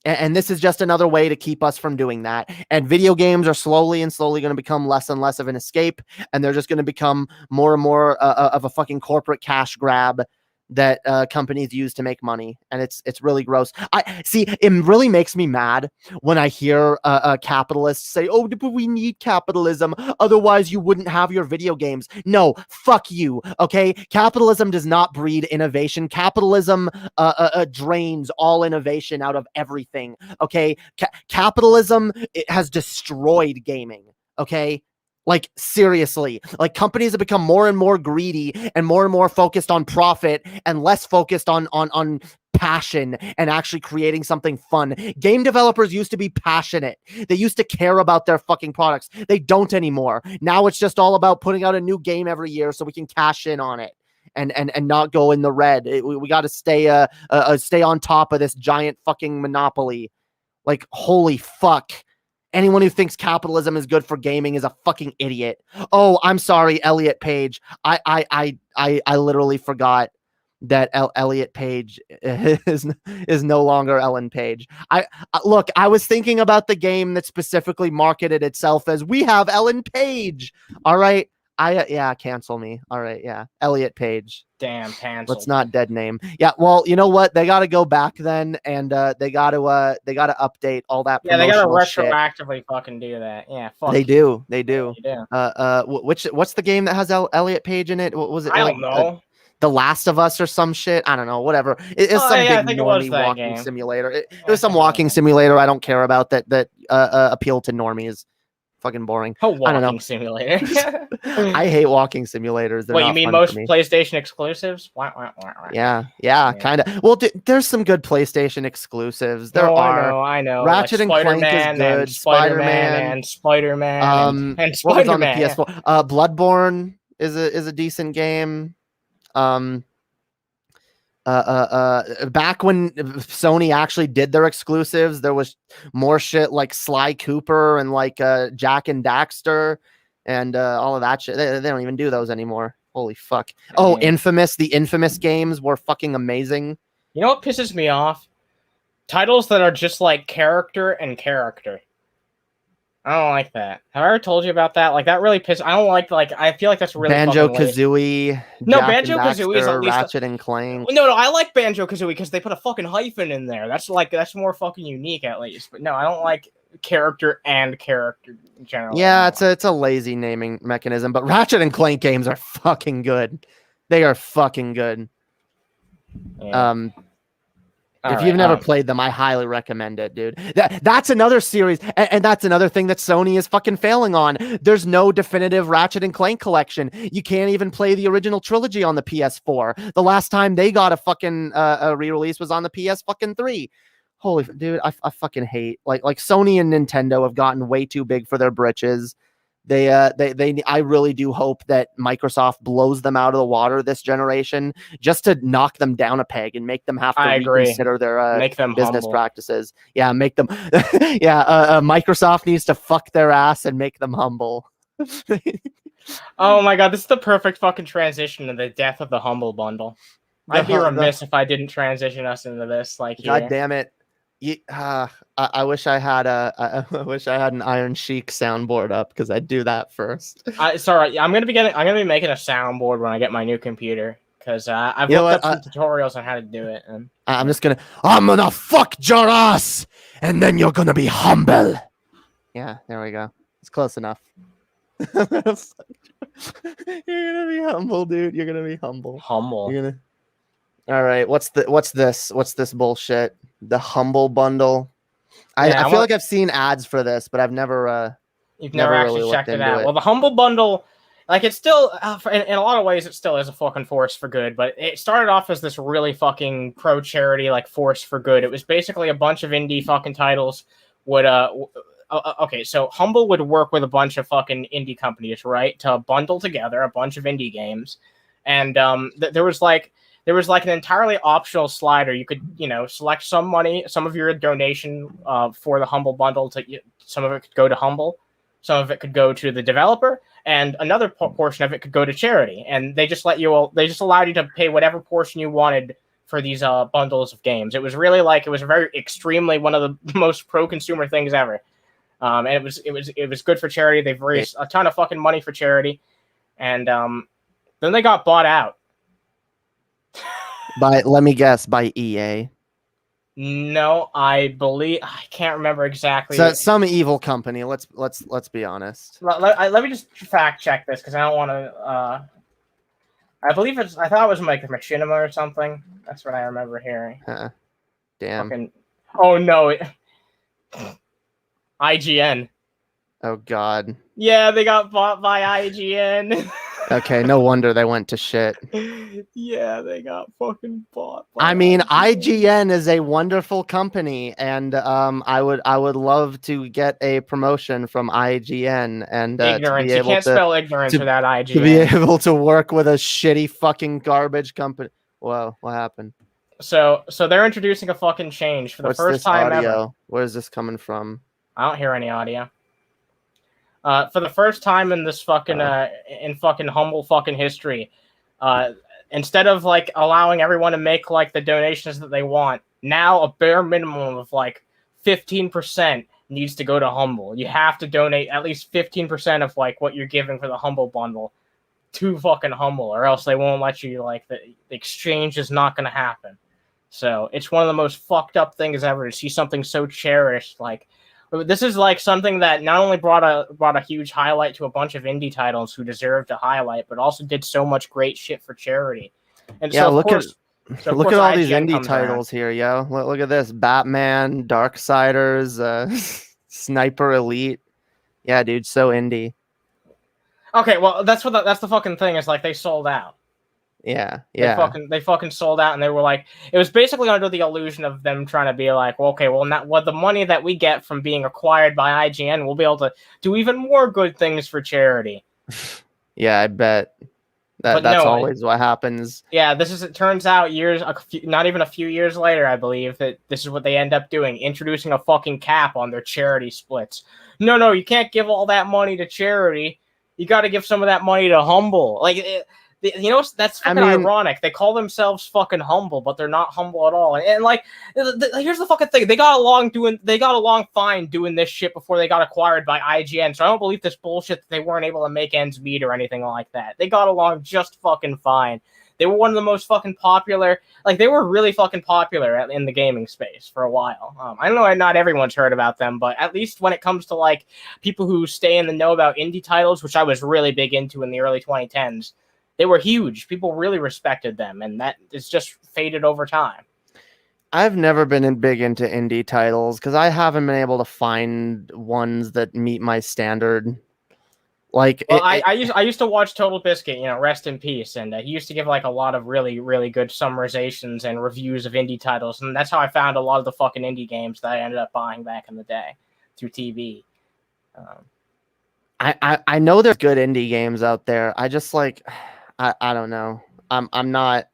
And this is just another way to keep us from doing that. And video games are slowly going to become less and less of an escape, and they're just going to become more and more of a fucking corporate cash grab. that companies use to make money, and it's really gross. I see. It really makes me mad when I hear capitalists say, "Oh, but we need capitalism, otherwise you wouldn't have your video games." No, fuck you. Okay, capitalism does not breed innovation. Capitalism drains all innovation out of everything. Okay, capitalism, it has destroyed gaming. Okay. Like, seriously, like, companies have become more and more greedy and more focused on profit and less focused on passion and actually creating something fun. Game developers used to be passionate. They used to care about their fucking products. They don't anymore. Now it's just all about putting out a new game every year so we can cash in on it and not go in the red. We got to stay on top of this giant fucking monopoly. Like, holy fuck. Anyone who thinks capitalism is good for gaming is a fucking idiot. Oh, I'm sorry, Elliot Page. I literally forgot that Elliot Page is no longer Ellen Page. Look, I was thinking about the game that specifically marketed itself as "we have Ellen Page." All right. Yeah, cancel me. All right, yeah. Elliot Page. Damn, cancel. Let's not dead name. Yeah, well, you know what? They got to go back then, and they got to update all that. Yeah, they got to shit. retroactively fucking do that. Yeah, fuck. They do. They do. Yeah, What's the game that has Elliot Page in it? What was it? I don't know. The Last of Us or some shit. I don't know. Whatever. It's some big normie walking simulator. It was some walking simulator I don't care about that appealed to normies. Fucking boring. A walking simulator. I hate walking simulators. What, you mean most PlayStation exclusives? Yeah, kind of. Well, there's some good PlayStation exclusives. There are. I know. Ratchet and Clank is good. Spider-Man. And Spider-Man. What was on the PS4? Bloodborne is a decent game. Back when Sony actually did their exclusives, there was more shit like Sly Cooper and like Jack and Daxter and all of that shit. They don't even do those anymore. Holy fuck. Oh, Infamous. The Infamous games were fucking amazing. You know what pisses me off? Titles that are just like character and character. I don't like that. Have I ever told you about that? Like, that really pisses. I don't like. I feel like that's really Banjo-Kazooie. No, Banjo-Kazooie is at least Ratchet and Clank. No, I like Banjo-Kazooie because they put a fucking hyphen in there. That's more fucking unique at least. But no, I don't like character and character generally. Yeah, it's a lazy naming mechanism. But Ratchet and Clank games are fucking good. They are fucking good. Yeah. If you've never played them, I highly recommend it, dude. That's another series, and that's another thing that Sony is fucking failing on. There's no definitive Ratchet and Clank collection. You can't even play the original trilogy on the PS4. The last time they got a fucking a re-release was on the PS fucking 3. Holy dude, I fucking hate like Sony and Nintendo have gotten way too big for their britches. I really do hope that Microsoft blows them out of the water this generation just to knock them down a peg and make them have to reconsider their business practices. Yeah, make them. Microsoft needs to fuck their ass and make them humble. Oh my god, this is the perfect fucking transition to the death of the Humble Bundle. I'd be remiss if I didn't transition us into this. God damn it. I wish I had an Iron Sheik soundboard up because I'd do that first. Sorry, I'm gonna be making a soundboard when I get my new computer because I've looked up some tutorials on how to do it. And I'm gonna fuck your ass and then you're gonna be humble. Yeah, there we go. It's close enough. You're gonna be humble, dude. You're gonna be humble. Humble. All right. What's this bullshit? The Humble Bundle. I feel like I've seen ads for this, but I've never. You've never actually checked it out. Well, the Humble Bundle, like, it's still in a lot of ways, it still is a fucking force for good. But it started off as this really fucking pro charity, like, force for good. It was basically a bunch of indie fucking titles would okay, so Humble would work with a bunch of fucking indie companies, right, to bundle together a bunch of indie games, and there was an entirely optional slider. You could, select some money, some of your donation for the Humble Bundle. Some of it could go to Humble, some of it could go to the developer, and another portion of it could go to charity. And they just allowed you to pay whatever portion you wanted for these bundles of games. It was really it was very extremely one of the most pro-consumer things ever. And it was good for charity. They've raised a ton of fucking money for charity, and then they got bought out. Let me guess, by EA. No, I can't remember exactly. So some evil company. Let's be honest. Let me just fact check this because I don't want to. I thought it was like Machinima or something. That's what I remember hearing. Damn. Fucking, oh no, IGN. Oh God. Yeah, they got bought by IGN. Okay, no wonder they went to shit. Yeah, they got fucking bought. I mean, IGN is a wonderful company, and I would love to get a promotion from IGN and ignorance. To be able you can't to, spell ignorance without IGN. To be able to work with a shitty fucking garbage company. Whoa, what happened? So they're introducing a fucking change for the first time ever. Where is this coming from? I don't hear any audio. For the first time in this fucking in fucking humble fucking history, instead of like allowing everyone to make like the donations that they want, now a bare minimum of like 15% needs to go to Humble. You have to donate at least 15% of like what you're giving for the Humble bundle to fucking Humble, or else they won't let you. Like the exchange is not going to happen. So it's one of the most fucked up things ever to see something so cherished. Like this is like something that not only brought a huge highlight to a bunch of indie titles who deserve to highlight, but also did so much great shit for charity. And yeah, so look at all these IGN indie titles here, yo. Look at this: Batman, Darksiders, Sniper Elite. Yeah, dude, so indie. Okay, well that's the fucking thing. Is like they sold out. Yeah. They fucking sold out, and they were like, it was basically under the illusion of them trying to be like, well, okay, well, the money that we get from being acquired by IGN, we'll be able to do even more good things for charity. Yeah, I bet. That's always what happens. Yeah, it turns out not even a few years later, I believe, that this is what they end up doing, introducing a fucking cap on their charity splits. No, you can't give all that money to charity. You got to give some of that money to Humble. That's fucking ironic. They call themselves fucking Humble, but they're not humble at all. And like, here's the fucking thing: they got along fine doing this shit before they got acquired by IGN. So I don't believe this bullshit that they weren't able to make ends meet or anything like that. They got along just fucking fine. They were one of the most fucking popular. Like they were really fucking popular in the gaming space for a while. I don't know, not everyone's heard about them, but at least when it comes to like people who stay in the know about indie titles, which I was really big into in the early 2010s. They were huge. People really respected them, and that is just faded over time. I've never been big into indie titles because I haven't been able to find ones that meet my standard. Like, I used to watch Total Biscuit, rest in peace, and he used to give like a lot of really, really good summarizations and reviews of indie titles, and that's how I found a lot of the fucking indie games that I ended up buying back in the day through TV. I know there's good indie games out there. I just like. I don't know. I'm not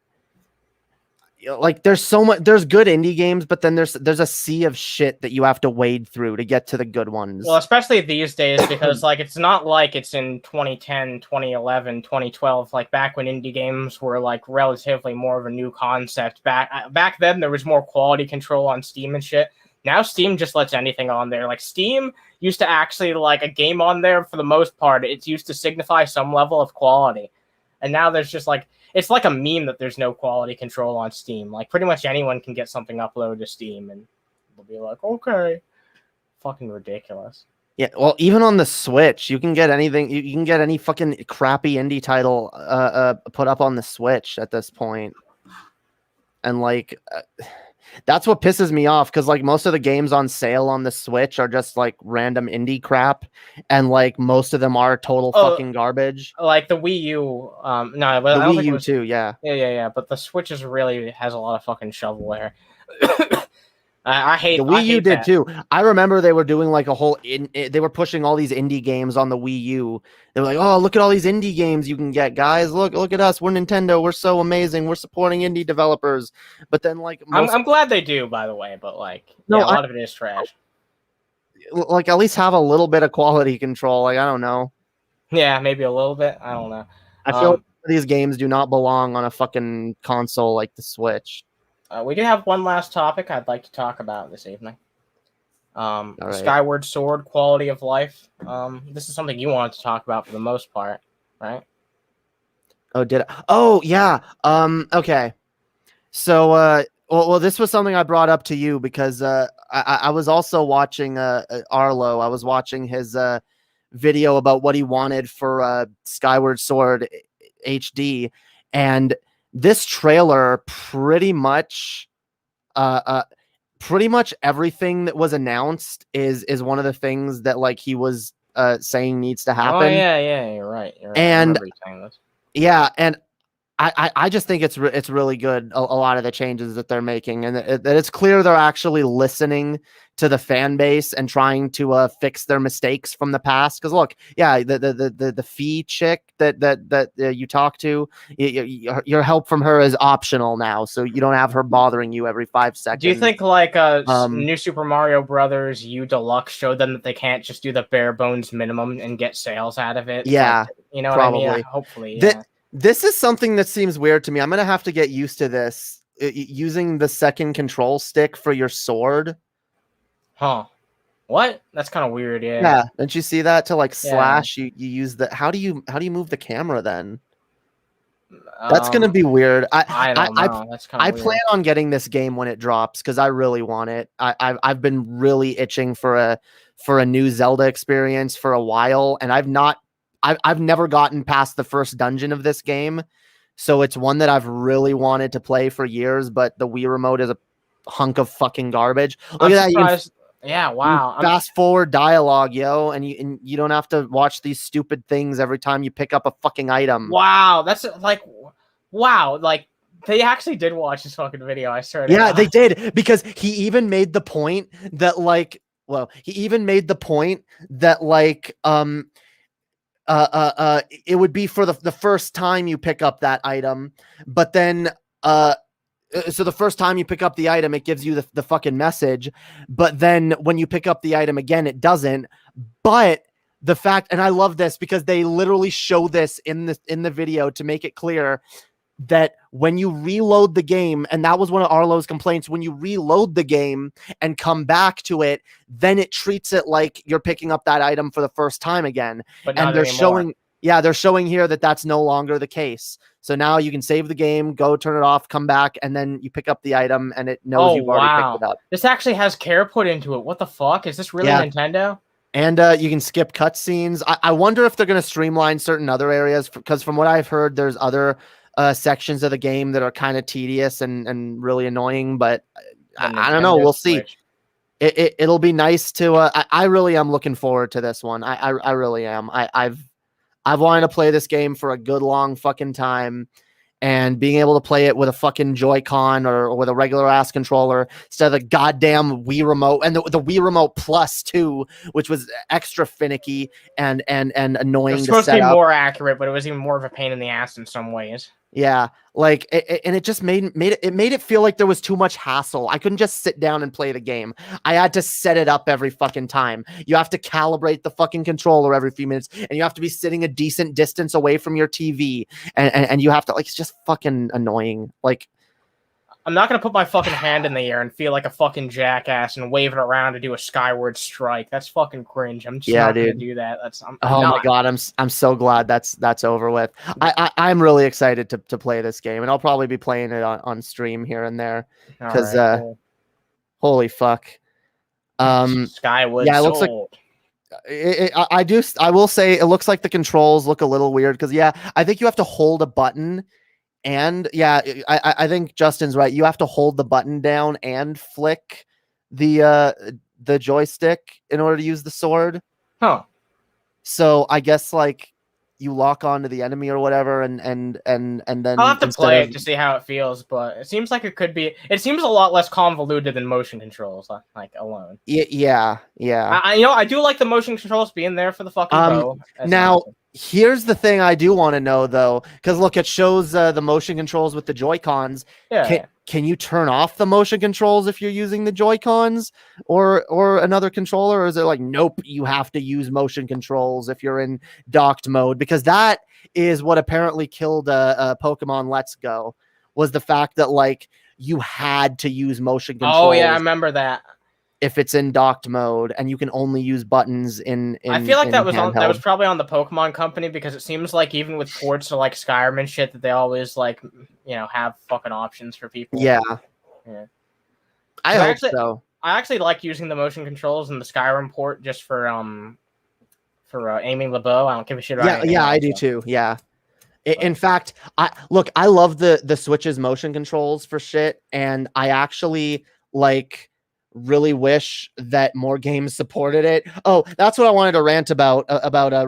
like there's good indie games, but then there's a sea of shit that you have to wade through to get to the good ones. Well, especially these days because like it's not like it's in 2010, 2011, 2012 like back when indie games were like relatively more of a new concept. Back then there was more quality control on Steam and shit. Now Steam just lets anything on there. Like Steam used to actually like a game on there for the most part. It's used to signify some level of quality. And now there's just like, it's like a meme that there's no quality control on Steam. Like pretty much anyone can get something uploaded to Steam and they'll be like, okay. Fucking ridiculous. Yeah, well, even on the Switch, you can get anything. You can get any fucking crappy indie title put up on the Switch at this point. And like, that's what pisses me off because like most of the games on sale on the Switch are just like random indie crap, and like most of them are total fucking garbage. Like the Wii U, no, but the Wii U too, yeah. But the Switch really has a lot of fucking shovelware. I hate the Wii U did that. too. I remember they were doing like a whole they were pushing all these indie games on the Wii U. They were like, "Oh, look at all these indie games you can get, guys! Look at us. We're Nintendo. We're so amazing. We're supporting indie developers." But then, like, I'm glad they do, by the way. But like, no, a lot of it is trash. Like, at least have a little bit of quality control. Like, I don't know. Yeah, maybe a little bit. I don't know. I feel like these games do not belong on a fucking console like the Switch. We do have one last topic I'd like to talk about this evening. Right. Skyward Sword, quality of life. This is something you wanted to talk about for the most part, right? Oh, did I? Oh, yeah. Okay. So, well, this was something I brought up to you because I was also watching Arlo. I was watching his video about what he wanted for Skyward Sword HD, and this trailer pretty much everything that was announced is one of the things that like he was saying needs to happen. Oh yeah, you're right. And yeah, and I just think it's really good, a lot of the changes that they're making, and that it's clear they're actually listening to the fan base and trying to fix their mistakes from the past. Because look, yeah, the fee chick that you talk to, your help from her is optional now, so you don't have her bothering you every 5 seconds. Do you think like New Super Mario Brothers U Deluxe showed them that they can't just do the bare bones minimum and get sales out of it? Yeah, like, you know probably. what I mean? Hopefully, yeah. This is something that seems weird to me. I'm gonna have to get used to this, using the second control stick for your sword. Huh? What? That's kind of weird. Yeah. Yeah. Didn't you see that? To like slash, you use the. How do you move the camera then? That's gonna be weird. I don't know. That's kind of. I plan on getting this game when it drops because I really want it. I've been really itching for a new Zelda experience for a while, and I've never gotten past the first dungeon of this game, so it's one that I've really wanted to play for years. But the Wii remote is a hunk of fucking garbage. Look at that! Yeah, wow. Fast forward dialogue, yo, and you don't have to watch these stupid things every time you pick up a fucking item. Wow, that's like, wow, like they actually did watch this fucking video. I swear. Yeah, they did, because he even made the point that like, it would be for the first time you pick up that item, but then so the first time you pick up the item, it gives you the fucking message, but then when you pick up the item again, it doesn't. But the fact, and I love this because they literally show this in the video to make it clear that when you reload the game, and that was one of Arlo's complaints, when you reload the game and come back to it, then it treats it like you're picking up that item for the first time again. And they're showing here that that's no longer the case. So now you can save the game, go turn it off, come back, and then you pick up the item and it knows you've already picked it up. This actually has care put into it. What the fuck? Is this really Nintendo? And you can skip cutscenes. I wonder if they're going to streamline certain other areas, because from what I've heard, there's other sections of the game that are kind of tedious and really annoying, but I don't know. We'll see. It'll be nice to. I really am looking forward to this one. I really am. I've wanted to play this game for a good long fucking time, and being able to play it with a fucking Joy-Con or with a regular ass controller instead of the goddamn Wii remote, and the Wii remote Plus too, which was extra finicky and annoying. It was supposed to be more accurate, but it was even more of a pain in the ass in some ways. Yeah, like and it just made it feel like there was too much hassle. I couldn't just sit down and play the game. I had to set it up every fucking time. You have to calibrate the fucking controller every few minutes, and you have to be sitting a decent distance away from your TV, and you have to, like, it's just fucking annoying. Like, I'm not gonna put my fucking hand in the air and feel like a fucking jackass and wave it around to do a Skyward strike. That's fucking cringe. I'm just not gonna do that. My god, I'm so glad that's over with. I'm really excited to play this game, and I'll probably be playing it on stream here and there, because cool. Holy fuck. Skyward. Yeah, it looks like I will say it looks like the controls look a little weird, because I think you have to hold a button. And I think Justin's right. You have to hold the button down and flick the joystick in order to use the sword. Huh. So I guess like you lock onto the enemy or whatever, and then I'll have to play it to see how it feels, but it seems like it could be. It seems a lot less convoluted than motion controls, like alone. Yeah. I do like the motion controls being there for the fucking bow. Now. Awesome. Here's the thing I do want to know, though, because look, it shows the motion controls with the Joy-Cons. Yeah. Can you turn off the motion controls if you're using the Joy-Cons or another controller? Or is it like, nope, you have to use motion controls if you're in docked mode? Because that is what apparently killed Pokemon Let's Go, was the fact that like you had to use motion controls. Oh yeah, I remember that. if it's in docked mode, and you can only use buttons in I feel like that was handheld. probably on the Pokemon Company, because it seems like even with ports to like Skyrim and shit, that they always like have fucking options for people. Yeah. Yeah. I hope so. I actually like using the motion controls in the Skyrim port just for aiming the bow. I don't give a shit about anything else, I do too. Yeah. In fact, I love the Switch's motion controls for shit, and I actually like really wish that more games supported it. Oh, that's what I wanted to rant about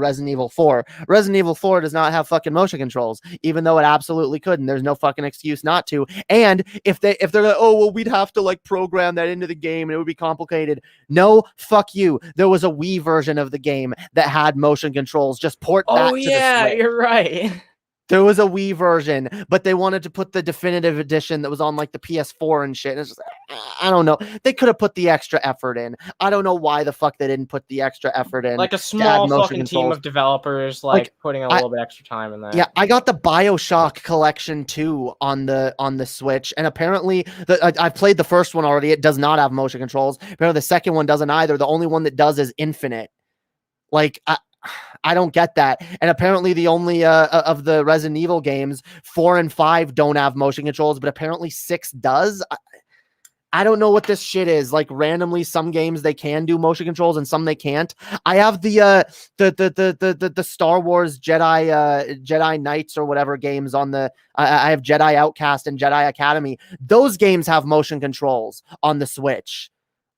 Resident Evil 4. Resident Evil 4 does not have fucking motion controls, even though it absolutely could, and there's no fucking excuse not to. And if they're like, oh well, we'd have to like program that into the game and it would be complicated. No, fuck you. There was a Wii version of the game that had motion controls. Just port that to the Switch. You're right. There was a Wii version, but they wanted to put the definitive edition that was on like the PS4 and shit. And it's just, I don't know. They could have put the extra effort in. I don't know why the fuck they didn't put the extra effort in. Like a small fucking team of developers, like putting a little bit extra time in that. Yeah, I got the BioShock collection too on the Switch, and apparently I've played the first one already. It does not have motion controls. Apparently the second one doesn't either. The only one that does is Infinite. Like I don't get that. And apparently the only of the Resident Evil games, 4 and 5 don't have motion controls, but apparently 6 does. I don't know what this shit is. Like randomly, some games they can do motion controls and some they can't. I have the Star Wars Jedi Knights or whatever games on the. I have Jedi Outcast and Jedi Academy. Those games have motion controls on the Switch.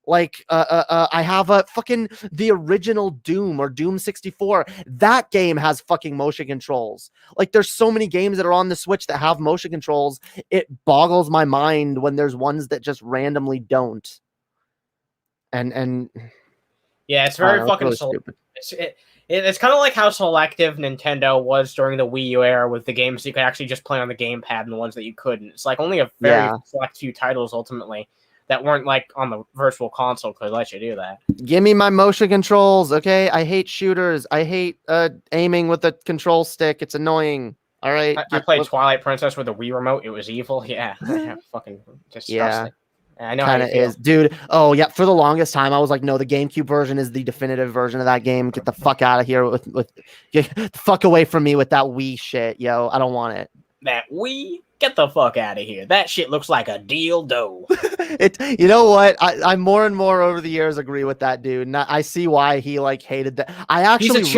Like I have a fucking the original Doom or Doom 64. That game has fucking motion controls. Like there's so many games that are on the Switch that have motion controls. It boggles my mind when there's ones that just randomly don't. And yeah, it's very fucking really stupid. It's kind of like how selective Nintendo was during the Wii U era with the games you could actually just play on the gamepad and the ones that you couldn't. It's like only a very select few titles ultimately that weren't like on the virtual console could let you do that. Give me my motion controls, okay? I hate shooters. I hate aiming with a control stick. It's annoying. All right. I played Twilight Princess with a Wii remote. It was evil. Yeah. Fucking disgusting. Yeah. I know kind of is, dude. Oh yeah, for the longest time I was like, no, the GameCube version is the definitive version of that game. Get the fuck out of here with get the fuck away from me with that Wii shit, yo. I don't want it. That Wii? Get the fuck out of here. That shit looks like a dildo. You know what? I more and more over the years agree with that dude. And I see why he like hated that. I actually He's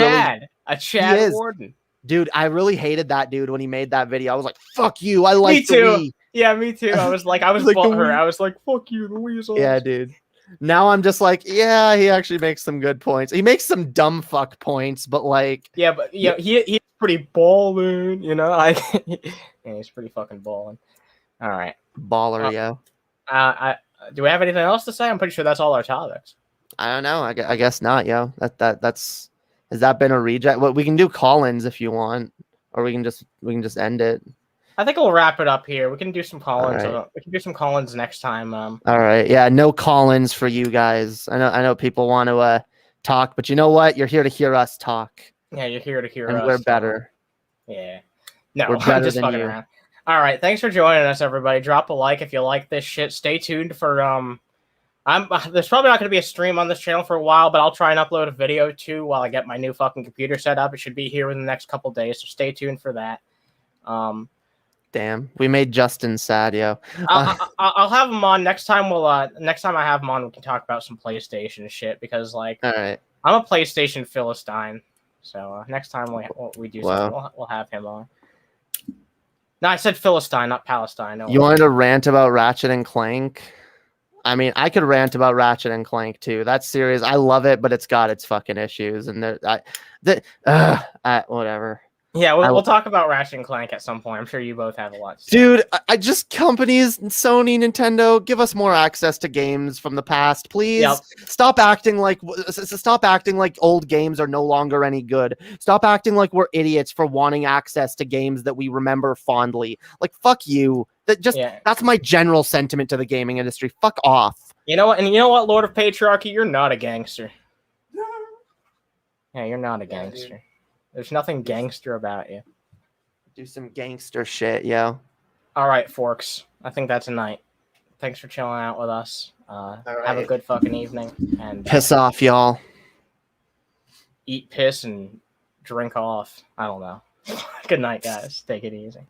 a Chad Warden. Dude, I really hated that dude when he made that video. I was like, fuck you. I like the Wii. Yeah, me too. I was like butthurt. I was like, fuck you, the Wii is awesome. Yeah, dude. Now I'm just like, yeah, he actually makes some good points. He makes some dumb fuck points, but like, yeah, but yeah, he's pretty balling, you know. Yeah, he's pretty fucking balling. All right, baller, yo. Do we have anything else to say? I'm pretty sure that's all our topics. I don't know. I guess not, yo. That's has that been a reject? Well, we can do call-ins if you want, or we can just end it. I think we'll wrap it up here. We can do some call-ins. Right. We can do some call-ins next time. All right. Yeah, no call-ins for you guys. I know people want to talk, but you know what? You're here to hear us talk. Yeah, you're here to hear us. And we're better. Yeah. No, we're better I'm just than fucking you. around. All right. Thanks for joining us, everybody. Drop a like if you like this shit. Stay tuned for there's probably not going to be a stream on this channel for a while, but I'll try and upload a video too while I get my new fucking computer set up. It should be here within the next couple days, so stay tuned for that. Damn, we made Justin sad, yo. I'll have him on next time. Next time I have him on, we can talk about some PlayStation shit because, like, all right, I'm a PlayStation Philistine. So next time we do something, we'll have him on. No, I said Philistine, not Palestine. No, you wanted to rant about Ratchet and Clank? I mean, I could rant about Ratchet and Clank too. That's serious. I love it, but it's got its fucking issues, and whatever. Yeah, we'll talk about Ratchet and Clank at some point. I'm sure you both have a lot to say. Dude, I just companies, Sony, Nintendo, give us more access to games from the past, please. Yep. Stop acting like old games are no longer any good. Stop acting like we're idiots for wanting access to games that we remember fondly. Like, fuck you. That's my general sentiment to the gaming industry. Fuck off. You know what? And you know what, Lord of Patriarchy, you're not a gangster. Yeah, you're not a gangster. Dude. There's nothing gangster about you. Do some gangster shit, yo. All right, Forks. I think that's a night. Thanks for chilling out with us. Have a good fucking evening and Piss off, y'all. eat piss and drink off. I don't know. Good night, guys. Take it easy.